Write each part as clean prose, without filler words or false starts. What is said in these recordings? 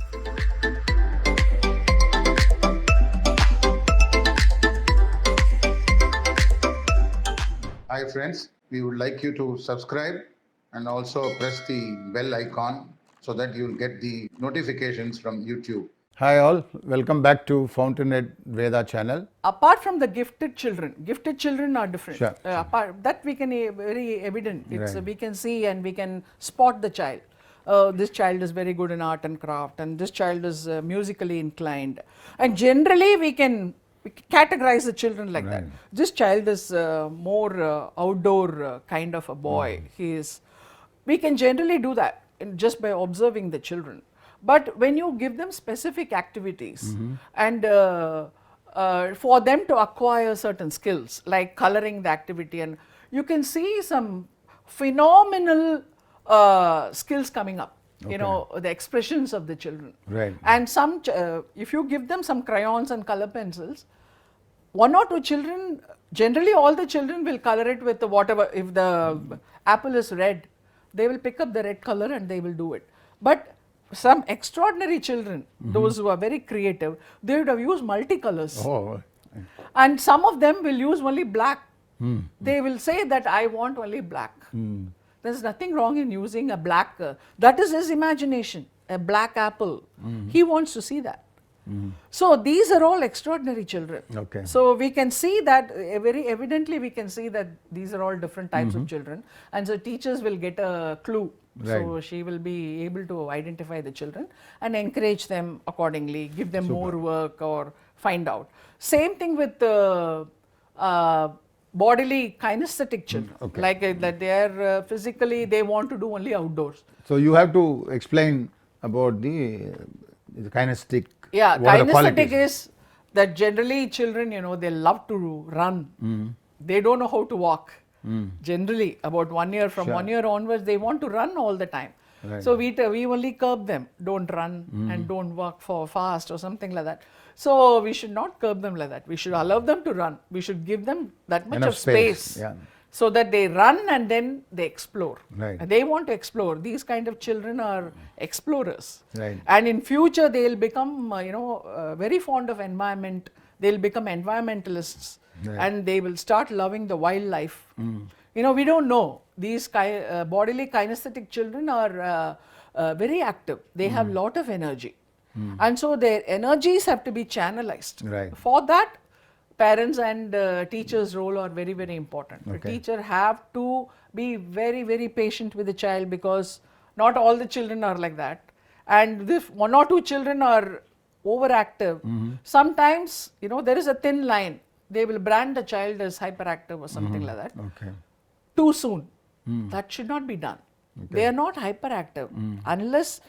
Hi friends, we would like you to subscribe and also press the bell icon so that you'll get the notifications from YouTube. Hi all, welcome back to Fountainhead Veda channel. Apart from the gifted children are different. Sure, Apart that we can very evident. It's Right. we can see and we can spot the child. This child is very good in art and craft, and this child is musically inclined. And generally, we can categorize the children like that. Right. This child is more outdoor kind of a boy. He is. We can generally do that just by observing the children. But when you give them specific activities and for them to acquire certain skills like coloring the activity, and you can see some phenomenal skills coming up. You know, the expressions of the children. Right. And some, if you give them some crayons and color pencils, one or two children, generally all the children will color it with the whatever. If the apple is red, they will pick up the red color and they will do it. But some extraordinary children, those who are very creative, they would have used multicolors. Oh, And some of them will use only black. They will say that I want only black. There's nothing wrong in using a black. That is his imagination, a black apple. He wants to see that. So these are all extraordinary children. Okay. So we can see that very evidently we can see that these are all different types of children, and so teachers will get a clue. So Right. she will be able to identify the children and encourage them accordingly, give them more work or find out. Same thing with bodily kinesthetic children, okay. like that they are physically, they want to do only outdoors. so you have to explain about the kinesthetic. Yeah, what are the kinesthetic qualities? is that generally children, you know, they love to run. They don't know how to walk. Generally, about 1 year, from Sure. 1 year onwards, they want to run all the time. Right. So we only curb them. Don't run and don't walk for fast or something like that. So we should not curb them like that. We should allow them to run. We should give them that much Enough of space. yeah. So that they run and then they explore. Right. And they want to explore. These kind of children are explorers. Right. And in future they'll become, very fond of environment. They'll become environmentalists. Right. And they will start loving the wildlife. You know, we don't know. These bodily kinesthetic children are very active. They have lot of energy. And so their energies have to be channelized. Right. For that, parents and teachers' role are very, very important. The Okay. teacher have to be very, very patient with the child, because not all the children are like that. And if one or two children are overactive, sometimes, you know, there is a thin line. They will brand the child as hyperactive or something like that. Okay. Too soon. That should not be done. They are not hyperactive unless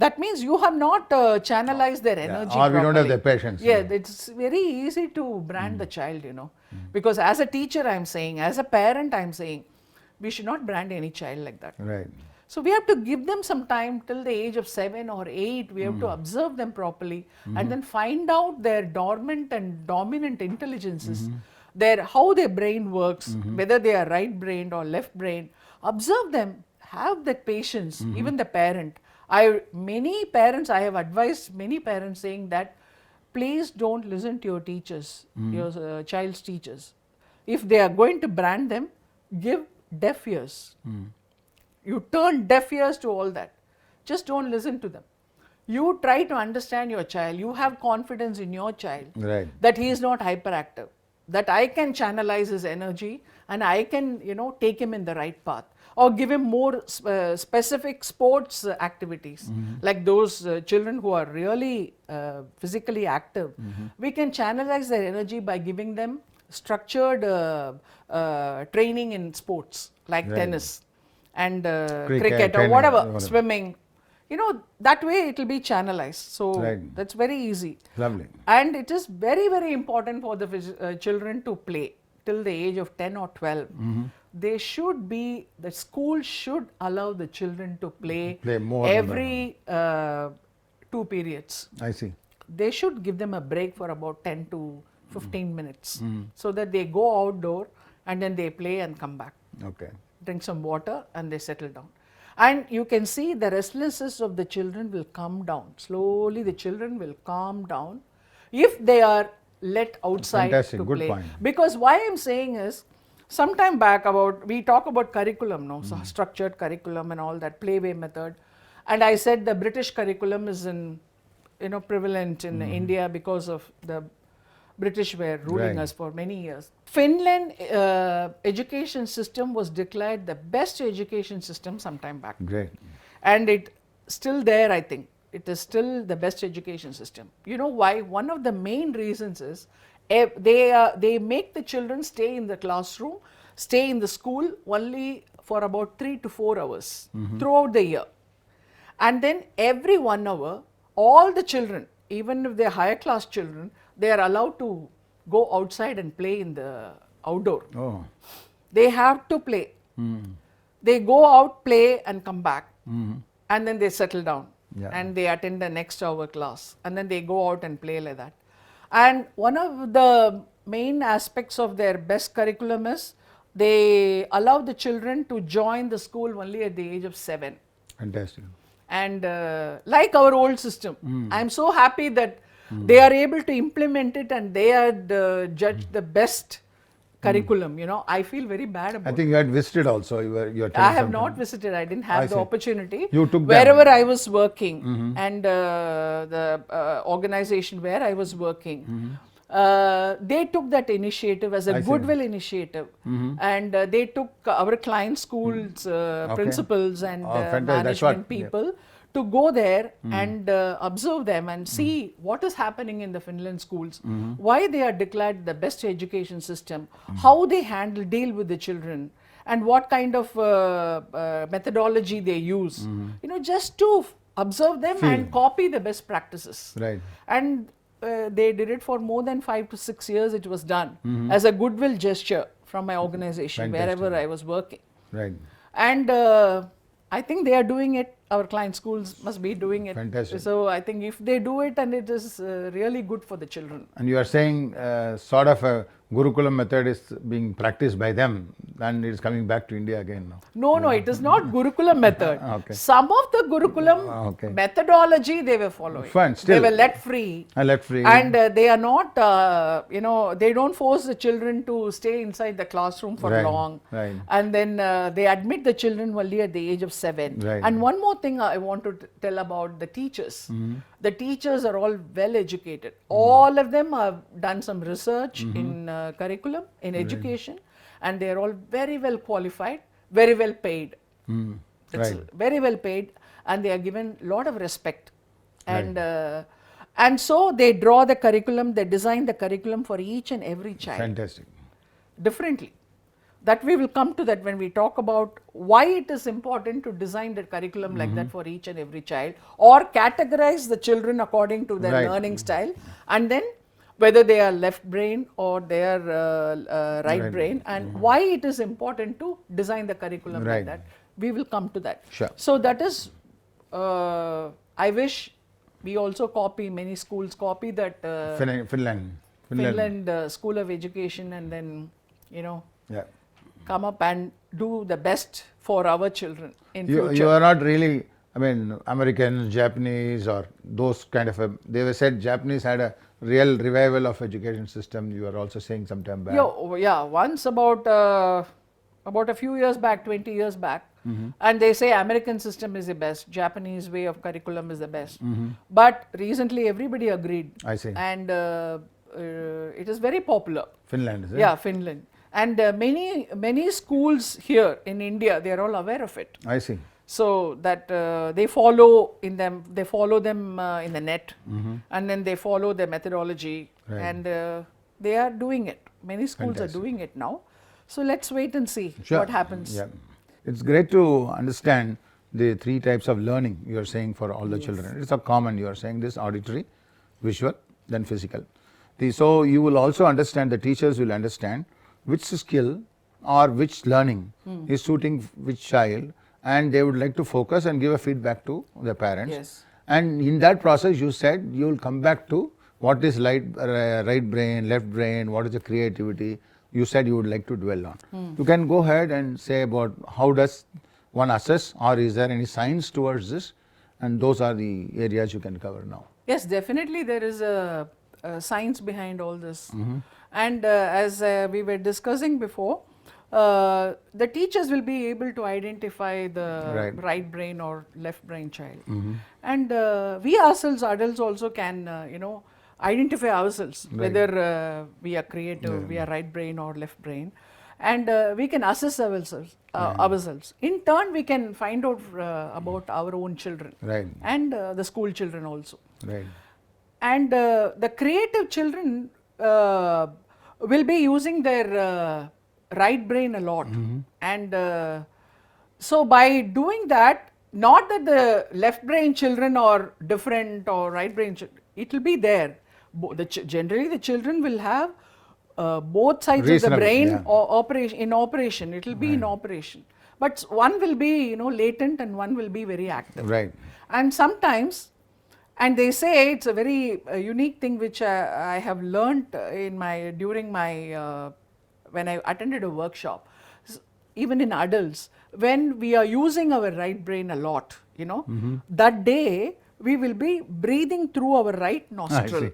that means you have not channelized their energy or we don't have properly. the patience. Yeah, it's very easy to brand the child, you know, because as a teacher I'm saying, as a parent I'm saying, we should not brand any child like that. Right. So we have to give them some time till the age of 7 or 8. We have to observe them properly and then find out their dormant and dominant intelligences, how their brain works, whether they are right-brained or left-brained. Observe them, have that patience, even the parent. Many parents, I have advised many parents saying that please don't listen to your teachers, your child's teachers. If they are going to brand them, give deaf ears. You turn deaf ears to all that. Just don't listen to them. You try to understand your child. You have confidence in your child Right. that he is not hyperactive, that I can channelize his energy and I can, you know, take him in the right path, or give him more specific sports activities, like those children who are really physically active. We can channelize their energy by giving them structured training in sports like Right. tennis and Cricket, cricket or tennis, whatever, whatever. swimming. You know, that way it will be channelized. So Right. that's very easy. Lovely. And it is very, very important for the children to play till the age of 10 or 12. They should be, the school should allow the children to play more than every 2 periods. I see. They should give them a break for about 10 to 15 minutes so that they go outdoor and then they play and come back, Okay. drink some water and they settle down. And you can see the restlessness of the children will come down. Slowly the children will calm down if they are let outside Fantastic, to good play. point. Because why I'm saying is, sometime back we talk about curriculum, no, so structured curriculum and all that, playway method. And I said the British curriculum is prevalent in India because of the British were ruling Right. us for many years. Finland education system was declared the best education system sometime back. Great. And it still there, I think. It is still the best education system. You know why? One of the main reasons is they make the children stay in the classroom, stay in the school only for about 3 to 4 hours throughout the year. And then every 1 hour, all the children, even if they're higher class children, they are allowed to go outside and play in the outdoor. Oh. They have to play. They go out, play and come back. And then they settle down. Yeah. And they attend the next hour class. And then they go out and play like that. And one of the main aspects of their best curriculum is they allow the children to join the school only at the age of 7. Fantastic. And like our old system, I'm so happy that they are able to implement it and they are judged the best curriculum. I feel very bad about I it. think you had visited also. You were telling I have something. not visited. I didn't have I the see. opportunity. You took them. Wherever I was working and the organization where I was working, they took that initiative as a I see. goodwill initiative, and they took our client schools principals and fantastic. That's what- management people to go there and observe them and see what is happening in the Finland schools, why they are declared the best education system, how they deal with the children, and what kind of methodology they use. Just to observe them and copy the best practices. Right. And they did it for more than 5 to 6 years. It was done as a goodwill gesture from my organization, Fantastic. wherever I was working. Right. And I think they are doing it. Our client schools must be doing it. Fantastic. So I think if they do it, and it is really good for the children. And you are saying sort of a Gurukulam method is being practiced by them and it is coming back to India again now. No, it is not Gurukulam method. Okay. Some of the Gurukulam Okay. methodology they were following. Fine, They still. were let free. I let free. And they are not, they don't force the children to stay inside the classroom for Right, long. right. And then they admit the children only at the age of 7. Right. And one more thing I want to tell about the teachers. The teachers are all well educated. All of them have done some research in curriculum, in education, and they are all very well qualified, very well paid. It's Right. very well paid, and they are given a lot of respect. And so they draw the curriculum, they design the curriculum for each and every child Fantastic. differently. That we will come to that when we talk about why it is important to design the curriculum like that for each and every child, or categorize the children according to their Right. learning style, and then whether they are left brain or they are right brain, and why it is important to design the curriculum Right. like that. We will come to that. Sure. So that is, I wish we also copy, many schools copy that Finland School of Education, and then, Yeah. come up and do the best for our children in You future. are not really, Americans, Japanese or those kind of they were said Japanese had a real revival of education system. You are also saying some time back. Yeah, once about a few years back, 20 years back, and they say American system is the best, Japanese way of curriculum is the best. But recently everybody agreed. I see. And it is very popular. Finland, is it? Yeah, Finland. And many schools here in India, they are all aware of it. I see. So that they follow them in the net, and then they follow the methodology, Right. and they are doing it. Many schools Fantastic. are doing it now. So let's wait and see Sure. what happens. Yeah. It's great to understand the 3 types of learning you are saying for all the children. It's a common, you are saying this auditory, visual, then physical. So you will also understand, the teachers will understand which skill or which learning is suiting which child, and they would like to focus and give a feedback to the parents. Yes. And in that process, you said you will come back to what is right brain, left brain, what is the creativity. You said you would like to dwell on. You can go ahead and say about how does one assess, or is there any science towards this? And those are the areas you can cover now. Yes, definitely there is a science behind all this. Mm-hmm. And as we were discussing before, the teachers will be able to identify the right brain or left brain child. Mm-hmm. And we ourselves, adults also can, identify ourselves, whether we are creative, we are right brain or left brain. And we can assess ourselves. In turn, we can find out about our own children Right. and the school children also. Right. And the creative children will be using their right brain a lot. And so by doing that, not that the left brain children are different or right brain children, it will be there. Generally, the children will have both sides of the Reasonable, brain yeah. in operation. It will be in operation. But one will be, latent and one will be very active. Right. And sometimes, and they say it's a very unique thing which I have learnt during my when I attended a workshop, even in adults, when we are using our right brain a lot, that day we will be breathing through our right nostril.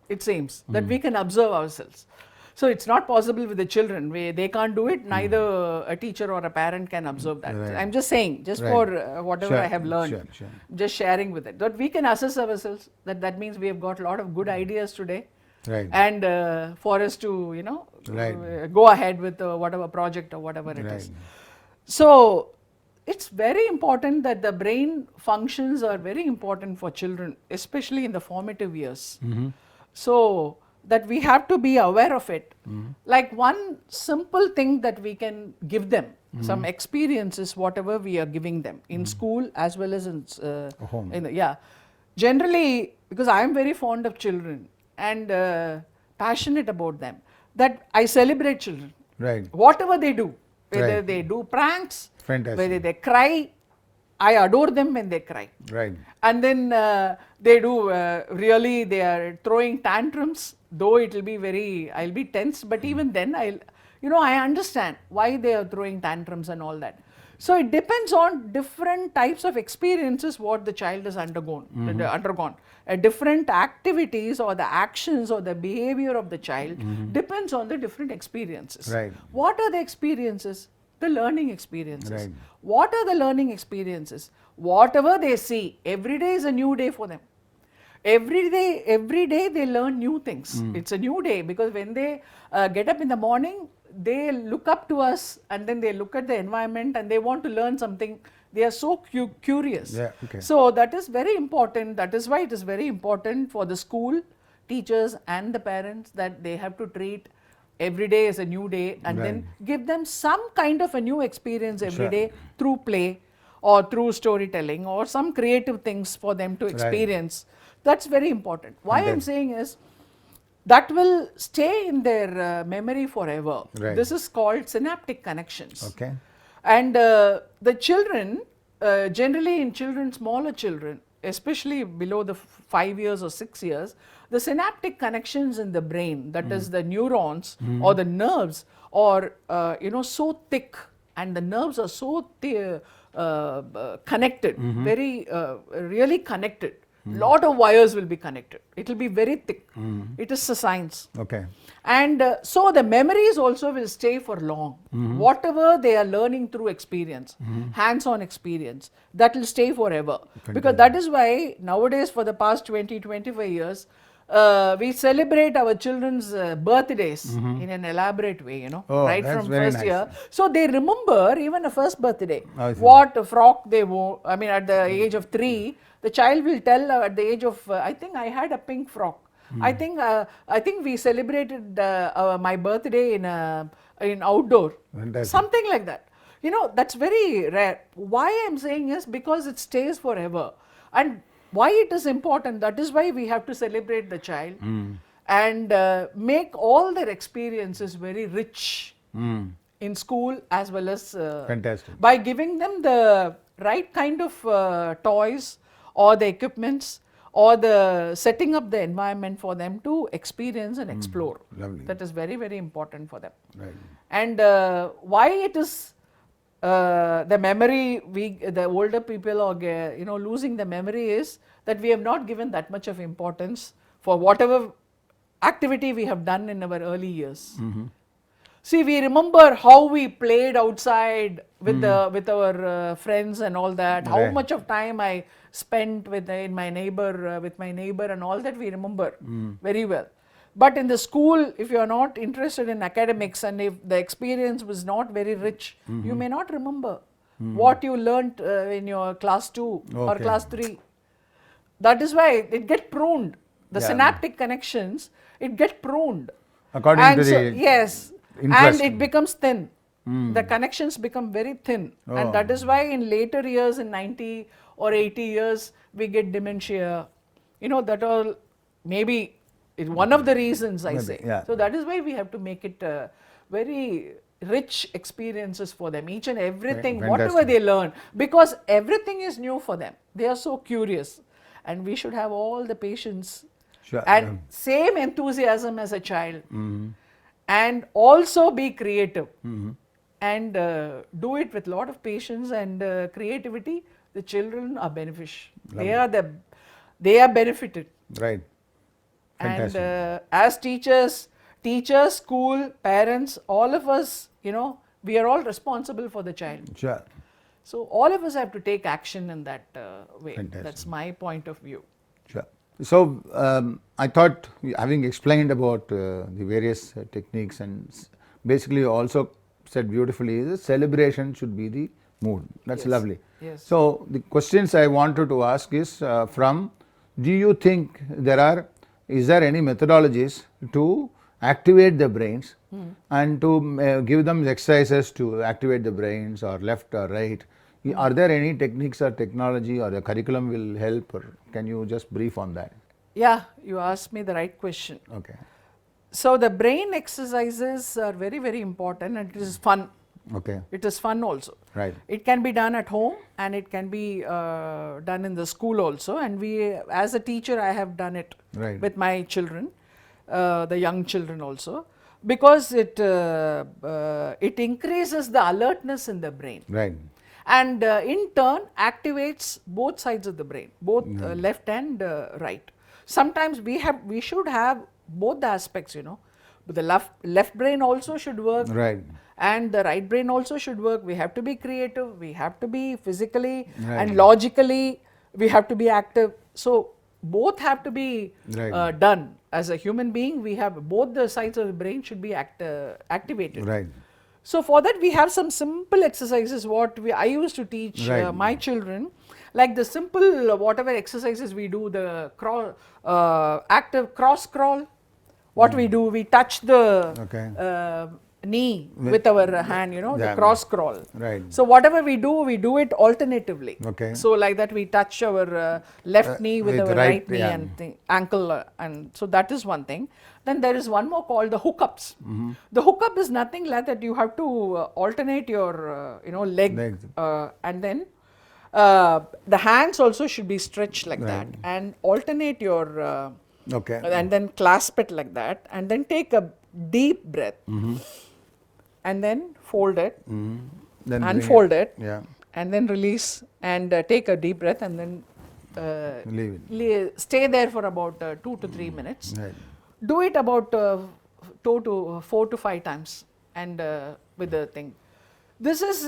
It seems that we can observe ourselves. So it's not possible with the children. They can't do it. Neither a teacher or a parent can observe that. Right. I'm just saying, just for whatever I have learned, Sure. just sharing with it. That we can assess ourselves. That means we have got a lot of good ideas today. Right. And for us to, Right. go ahead with whatever project or whatever it Right. is. So it's very important that the brain functions are very important for children, especially in the formative years. So that we have to be aware of it. Like one simple thing that we can give them, some experiences, whatever we are giving them in school as well as in home. Generally, because I am very fond of children and passionate about them, that I celebrate children. Right. Whatever they do, whether Right. they do pranks, Fantastic. whether they cry, I adore them when they cry. Right. And then they do really, they are throwing tantrums, though it will be I'll be tense, but even then I understand why they are throwing tantrums and all that. So it depends on different types of experiences what the child has undergone. Different activities or the actions or the behavior of the child depends on the different experiences. Right. What are the experiences? The learning experiences. Right. What are the learning experiences? Whatever they see, every day is a new day for them. Every day they learn new things. It's a new day because when they get up in the morning, they look up to us and then they look at the environment and they want to learn something. They are so curious. Yeah, okay. So that is very important. That is why it is very important for the school, teachers and the parents that they have to treat every day as a new day and then give them some kind of a new experience every day through play or through storytelling or some creative things for them to experience. That's very important. Why I'm saying is that will stay in their memory forever. Right. This is called synaptic connections. Okay. And the children, generally in children, smaller children, especially below the 5 years or 6 years, the synaptic connections in the brain, that is the neurons or the nerves, are so thick, and the nerves are so connected, very really connected. Lot of wires will be connected. It will be very thick. It is a science. Okay. And so the memories also will stay for long. Whatever they are learning through experience, hands-on experience, that will stay forever. Because that is why nowadays for the past 20-25 years, we celebrate our children's birthdays in an elaborate way, right that's from very first nice. year. So they remember even a first birthday, I see. what frock they wore. I mean, at the age of 3, the child will tell at the age of, I think I had a pink frock. I think we celebrated my birthday in outdoor. Fantastic. Something like that. That's very rare. Why I'm saying is because it stays forever. And why it is important, that is why we have to celebrate the child and make all their experiences very rich in school as well as Fantastic. by giving them the right kind of toys or the equipments or the setting up the environment for them to experience and explore. Lovely. That is very, very important for them. Right. And why it is the memory the older people are losing the memory is that we have not given that much of importance for whatever activity we have done in our early years. See, we remember how we played outside with with our friends and all that. How Right. much of time I spent with my neighbor and all that we remember very well. But in the school, if you are not interested in academics and if the experience was not very rich, you may not remember what you learnt in your class 2 or Okay. class 3. That is why it get pruned. The Yeah. synaptic connections, it get pruned. According And to so, the yes, interest. and it becomes thin. The connections become very thin, Oh. and that is why in later years, in 90 or 80 years, we get dementia. That all maybe is one of the reasons I Maybe, say. yeah. So that is why we have to make it very rich experiences for them, each and everything, whatever fantastic. they learn, because everything is new for them. They are so curious, and we should have all the patience Sure. and same enthusiasm as a child, and also be creative and do it with a lot of patience and creativity. The children are beneficial. They are benefited. Right. Fantastic. And as teachers, school, parents, all of us, we are all responsible for the child. Sure. So all of us have to take action in that way. Fantastic. That's my point of view. Sure. So, I thought, having explained about the various techniques and basically you also said beautifully, the celebration should be the mood. That's Yes. lovely. Yes. So, the questions I wanted to ask is do you think is there any methodologies to activate the brains and to give them exercises to activate the brains, or left or right? Are there any techniques or technology or the curriculum will help, or can you just brief on that? Yeah, you asked me the right question. Okay. So the brain exercises are very, very important, and it is fun. Okay. It is fun also. Right. It can be done at home, and it can be done in the school also. And as a teacher, I have done it Right. with my children, the young children also, because it increases the alertness in the brain. Right. And in turn activates both sides of the brain, both left and right. Sometimes we should have both the aspects, but the left brain also should work, Right. and the right brain also should work. We have to be creative, we have to be physically Right. and logically, we have to be active. So both have to be Right. done. As a human being, we have both the sides of the brain should be activated. Right. So for that, we have some simple exercises I used to teach Right. my children, like the simple whatever exercises we do, the active cross crawl. What we do, we touch the Okay. knee with our hand, the Yeah. cross crawl. Right. So whatever we do it alternatively. Okay. So like that, we touch our left knee with with our right, right knee yeah. and ankle, and so that is one thing. Then there is one more called the hookups. Mm-hmm. The hookup is nothing like that. You have to alternate your leg, Legs. and then the hands also should be stretched like that, and alternate your Okay. and then clasp it like that, and then take a deep breath, and then fold it, Then bring unfold it, Yeah. and then release, and take a deep breath, and then Leave it. stay there for about 2 to 3 minutes. Right. Do it about 4 to 5 times, and with the thing. This is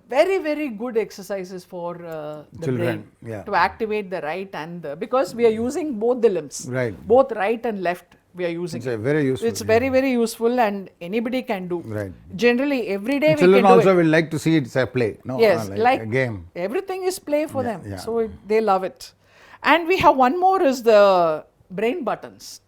very, very good exercises for the Children, brain yeah. to activate the right and because we are using both the limbs, Right. both right and left. We are using It's it. a very useful. It's very, very useful, and anybody can do. Right. Generally, every day we Children can do also it. will like to see it's a play. No, Yes, like a game. everything is play for Yeah, them, yeah. so they love it. And we have one more is the brain buttons.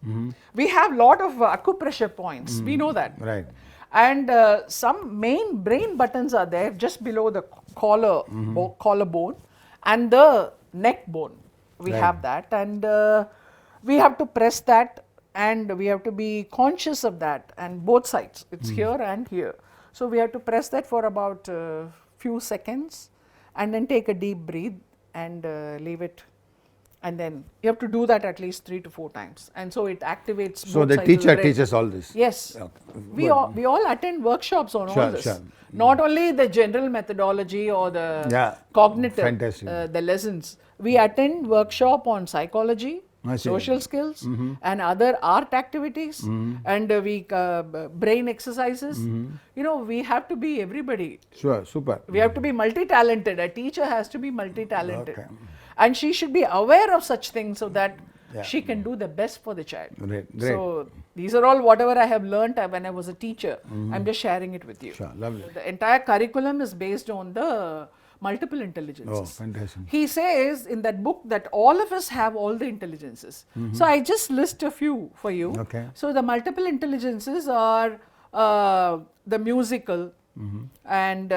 We have lot of acupressure points. We know that. Right. And some main brain buttons are there just below the collarbone and the neck bone. We Right. have that, and we have to press that, and we have to be conscious of that, and both sides. It's here and here. So we have to press that for about few seconds, and then take a deep breath and leave it. and then you have to do that at least 3 to 4 times, and so it activates So both the sides of teacher brain. teaches all this. Yes. Okay. We all attend workshops on all Sure, this. sure. Not only the general methodology or the Yeah, cognitive, fantastic. the lessons. We attend workshop on psychology, I see. social skills, and other art activities, and brain exercises. You know, we have to be everybody. Sure, super. We have to be multi-talented. A teacher has to be multi-talented. Okay. And she should be aware of such things so that Yeah. she can do the best for the child. Great, great. So these are all whatever I have learnt when I was a teacher. I'm just sharing it with you. Sure, lovely. The entire curriculum is based on the multiple intelligences. Oh, fantastic. He says in that book that all of us have all the intelligences. So I just list a few for you. Okay. So the multiple intelligences are the musical and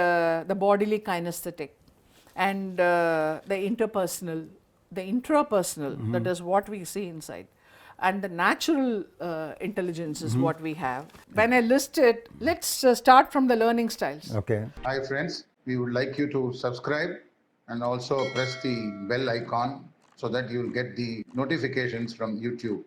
the bodily kinesthetic and the interpersonal, the intrapersonal, that is what we see inside. And the natural intelligence is what we have. When I list it, let's start from the learning styles. Okay. Hi friends, we would like you to subscribe and also press the bell icon so that you will get the notifications from YouTube.